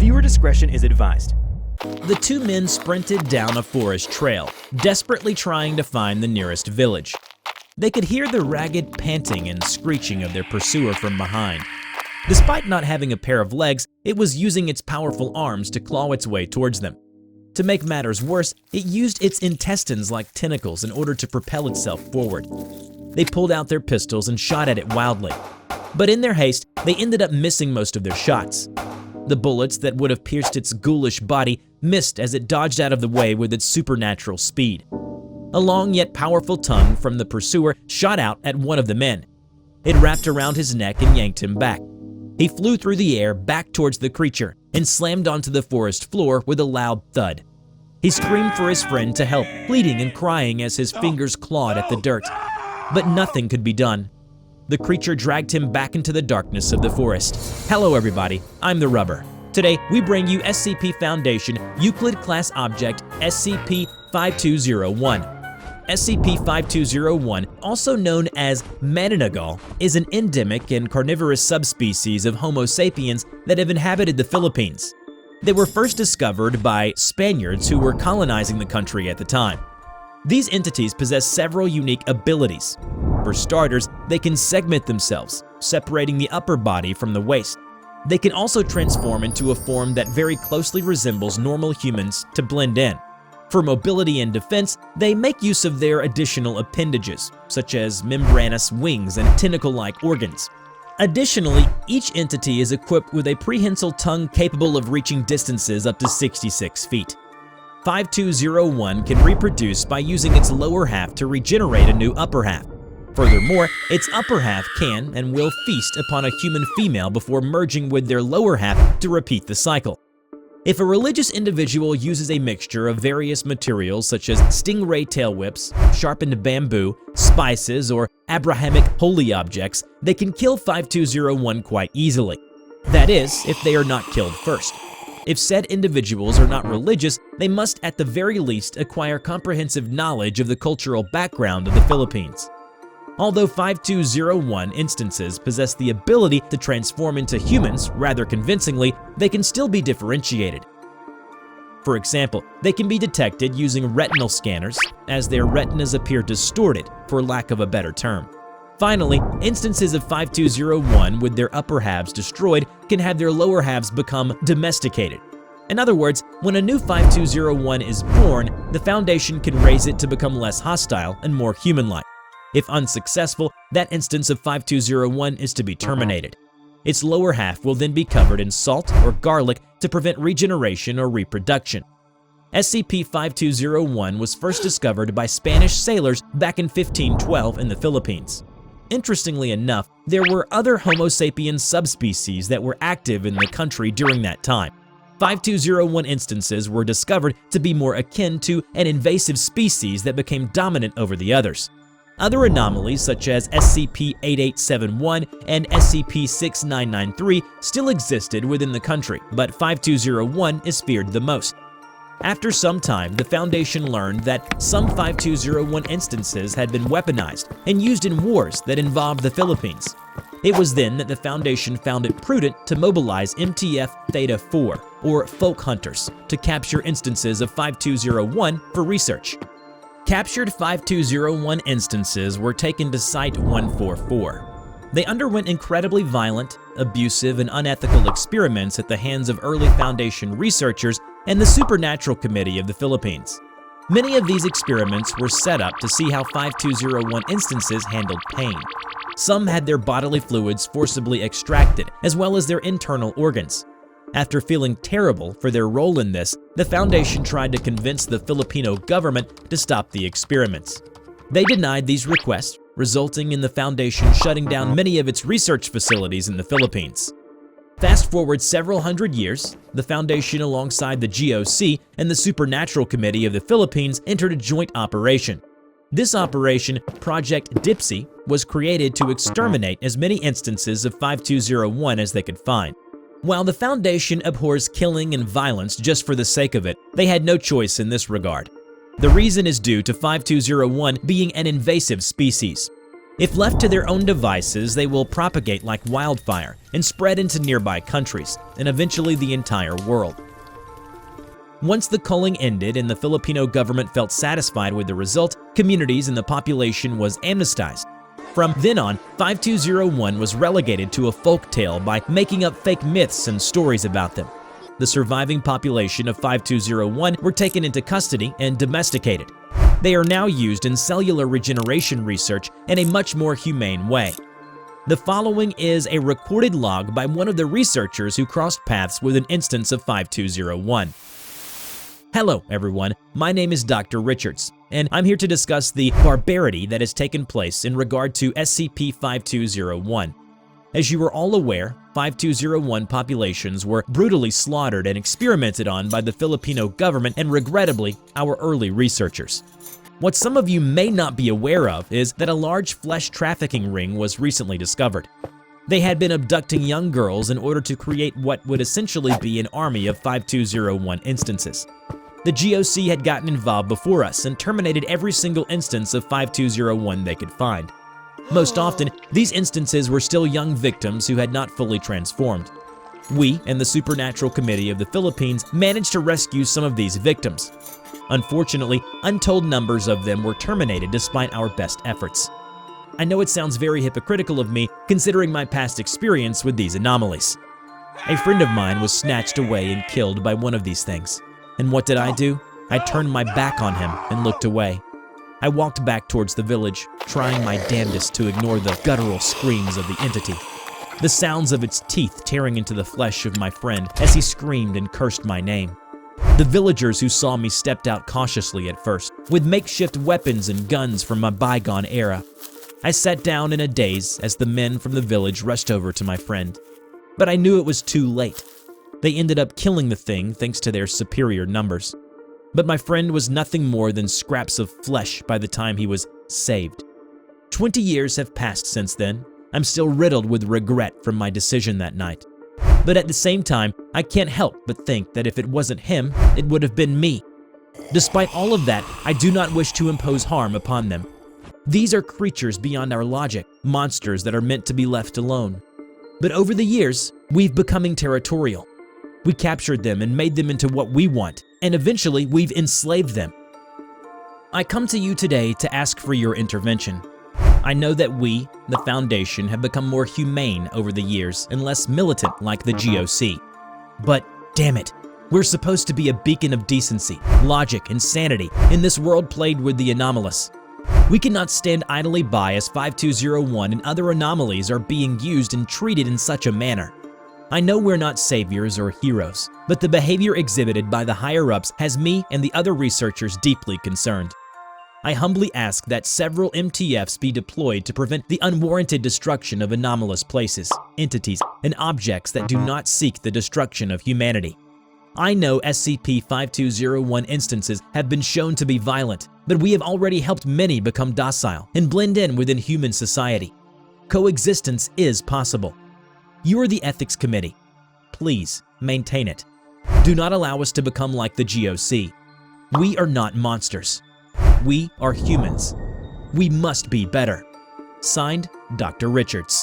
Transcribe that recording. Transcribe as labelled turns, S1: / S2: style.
S1: Viewer discretion is advised.
S2: The two men sprinted down a forest trail, desperately trying to find the nearest village. They could hear the ragged panting and screeching of their pursuer from behind. Despite not having a pair of legs, it was using its powerful arms to claw its way towards them. To make matters worse, it used its intestines like tentacles in order to propel itself forward. They pulled out their pistols and shot at it wildly. But in their haste, they ended up missing most of their shots. The bullets that would have pierced its ghoulish body missed as it dodged out of the way with its supernatural speed. A long yet powerful tongue from the pursuer shot out at one of the men. It wrapped around his neck and yanked him back. He flew through the air back towards the creature and slammed onto the forest floor with a loud thud. He screamed for his friend to help, pleading and crying as his fingers clawed at the dirt. But nothing could be done. The creature dragged him back into the darkness of the forest. Hello everybody, I'm TheRubber. Today, we bring you SCP Foundation Euclid Class Object SCP-5201. SCP-5201, also known as Manananggal, is an endemic and carnivorous subspecies of Homo sapiens that have inhabited the Philippines. They were first discovered by Spaniards who were colonizing the country at the time. These entities possess several unique abilities. For starters, they can segment themselves, separating the upper body from the waist. They can also transform into a form that very closely resembles normal humans to blend in. For mobility and defense, they make use of their additional appendages, such as membranous wings and tentacle-like organs. Additionally, each entity is equipped with a prehensile tongue capable of reaching distances up to 66 feet. 5201 can reproduce by using its lower half to regenerate a new upper half. Furthermore, its upper half can and will feast upon a human female before merging with their lower half to repeat the cycle. If a religious individual uses a mixture of various materials such as stingray tail whips, sharpened bamboo, spices, or Abrahamic holy objects, they can kill 5201 quite easily. That is, if they are not killed first. If said individuals are not religious, they must at the very least acquire comprehensive knowledge of the cultural background of the Philippines. Although 5201 instances possess the ability to transform into humans rather convincingly, they can still be differentiated. For example, they can be detected using retinal scanners, as their retinas appear distorted, for lack of a better term. Finally, instances of 5201 with their upper halves destroyed can have their lower halves become domesticated. In other words, when a new 5201 is born, the Foundation can raise it to become less hostile and more human-like. If unsuccessful, that instance of 5201 is to be terminated. Its lower half will then be covered in salt or garlic to prevent regeneration or reproduction. SCP-5201 was first discovered by Spanish sailors back in 1512 in the Philippines. Interestingly enough, there were other Homo sapiens subspecies that were active in the country during that time. 5201 instances were discovered to be more akin to an invasive species that became dominant over the others. Other anomalies such as SCP-8871 and SCP-6993 still existed within the country, but 5201 is feared the most. After some time, the Foundation learned that some 5201 instances had been weaponized and used in wars that involved the Philippines. It was then that the Foundation found it prudent to mobilize MTF Theta-4, or folk hunters, to capture instances of 5201 for research. Captured 5201 instances were taken to Site-144. They underwent incredibly violent, abusive, and unethical experiments at the hands of early Foundation researchers and the Supernatural Committee of the Philippines. Many of these experiments were set up to see how 5201 instances handled pain. Some had their bodily fluids forcibly extracted, as well as their internal organs. After feeling terrible for their role in this, the Foundation tried to convince the Filipino government to stop the experiments. They denied these requests, resulting in the Foundation shutting down many of its research facilities in the Philippines. Fast forward several hundred years, the Foundation alongside the GOC and the Supernatural Committee of the Philippines entered a joint operation. This operation, Project Dipsy, was created to exterminate as many instances of 5201 as they could find. While the Foundation abhors killing and violence just for the sake of it, they had no choice in this regard. The reason is due to 5201 being an invasive species. If left to their own devices, they will propagate like wildfire and spread into nearby countries and eventually the entire world. Once the culling ended and the Filipino government felt satisfied with the result, communities and the population was amnestized. From then on, 5201 was relegated to a folk tale by making up fake myths and stories about them. The surviving population of 5201 were taken into custody and domesticated. They are now used in cellular regeneration research in a much more humane way. The following is a recorded log by one of the researchers who crossed paths with an instance of 5201. Hello everyone, my name is Dr. Richards, and I'm here to discuss the barbarity that has taken place in regard to SCP-5201. As you are all aware, 5201 populations were brutally slaughtered and experimented on by the Filipino government and regrettably, our early researchers. What some of you may not be aware of is that a large flesh trafficking ring was recently discovered. They had been abducting young girls in order to create what would essentially be an army of 5201 instances. The GOC had gotten involved before us and terminated every single instance of 5201 they could find. Most often, these instances were still young victims who had not fully transformed. We and the Supernatural Committee of the Philippines managed to rescue some of these victims. Unfortunately, untold numbers of them were terminated despite our best efforts. I know it sounds very hypocritical of me considering my past experience with these anomalies. A friend of mine was snatched away and killed by one of these things. And what did I do? I turned my back on him and looked away. I walked back towards the village, trying my damnedest to ignore the guttural screams of the entity. The sounds of its teeth tearing into the flesh of my friend as he screamed and cursed my name. The villagers who saw me stepped out cautiously at first, with makeshift weapons and guns from my bygone era. I sat down in a daze as the men from the village rushed over to my friend. But I knew it was too late. They ended up killing the thing thanks to their superior numbers. But my friend was nothing more than scraps of flesh by the time he was saved. 20 years have passed since then. I'm still riddled with regret from my decision that night. But at the same time, I can't help but think that if it wasn't him, it would have been me. Despite all of that, I do not wish to impose harm upon them. These are creatures beyond our logic, monsters that are meant to be left alone. But over the years, we've becoming territorial. We captured them and made them into what we want, and eventually we've enslaved them. I come to you today to ask for your intervention. I know that we, the Foundation, have become more humane over the years and less militant like the GOC. But damn it, we're supposed to be a beacon of decency, logic, and sanity in this world plagued with the anomalous. We cannot stand idly by as 5201 and other anomalies are being used and treated in such a manner. I know we're not saviors or heroes, but the behavior exhibited by the higher-ups has me and the other researchers deeply concerned. I humbly ask that several MTFs be deployed to prevent the unwarranted destruction of anomalous places, entities, and objects that do not seek the destruction of humanity. I know SCP-5201 instances have been shown to be violent, but we have already helped many become docile and blend in within human society. Coexistence is possible. You are the Ethics Committee. Please maintain it. Do not allow us to become like the GOC. We are not monsters. We are humans. We must be better. Signed, Dr. Richards.